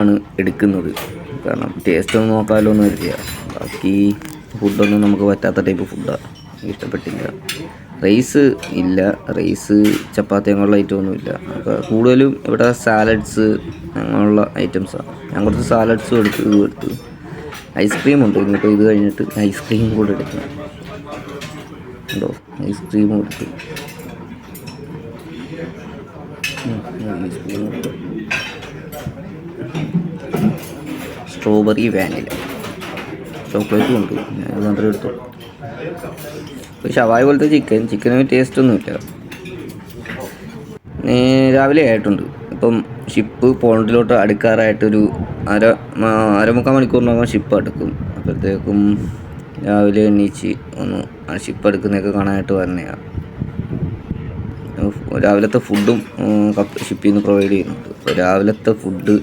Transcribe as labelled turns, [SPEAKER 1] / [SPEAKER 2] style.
[SPEAKER 1] ആണ് എടുക്കുന്നത്. കാരണം ടേസ്റ്റ് ഒന്നും നോക്കാമല്ലോ എന്ന് കരുതിയ. ബാക്കി ഫുഡൊന്നും നമുക്ക് പറ്റാത്ത ടൈപ്പ് ഫുഡാണ്, ഇഷ്ടപ്പെട്ടില്ല. റൈസ് ഇല്ല, റൈസ് ചപ്പാത്തി അങ്ങനെയുള്ള ഐറ്റമൊന്നും ഇല്ല. അപ്പോൾ കൂടുതലും ഇവിടെ സാലഡ്സ് അങ്ങനെയുള്ള ഐറ്റംസാണ്. ഞാൻ കുറച്ച് സാലഡ്സും എടുത്തു. ഐസ്ക്രീം ഉണ്ട്. ഇനിയിപ്പോൾ ഇത് കഴിഞ്ഞിട്ട് ഐസ്ക്രീം കൂടെ എടുക്കണം. ഉണ്ടോ? ഐസ്ക്രീമും എടുത്തു. ഐസ്ക്രീം എടുത്തു. സ്ട്രോബെറി വാനില ചോക്ലേറ്റും ഉണ്ട്. ഞാൻ മാത്രമേ എടുത്തു. ഇപ്പോൾ ഷവായ പോലത്തെ ചിക്കന് ടേസ്റ്റൊന്നുമില്ല. രാവിലെ ആയിട്ടുണ്ട്. ഇപ്പം ഷിപ്പ് പോണ്ടിലോട്ട് അടുക്കാറായിട്ടൊരു അരമുക്കാൽ മണിക്കൂറിനകം ഷിപ്പ് അടുക്കും. അപ്പോഴത്തേക്കും രാവിലെ എണീച്ച് ഒന്ന് ആ ഷിപ്പ് എടുക്കുന്നതൊക്കെ കാണാനായിട്ട് വരണയാണ്. രാവിലത്തെ ഫുഡും ഷിപ്പിൽ നിന്ന് പ്രൊവൈഡ് ചെയ്യുന്നുണ്ട്. അപ്പോൾ രാവിലത്തെ ഫുഡ്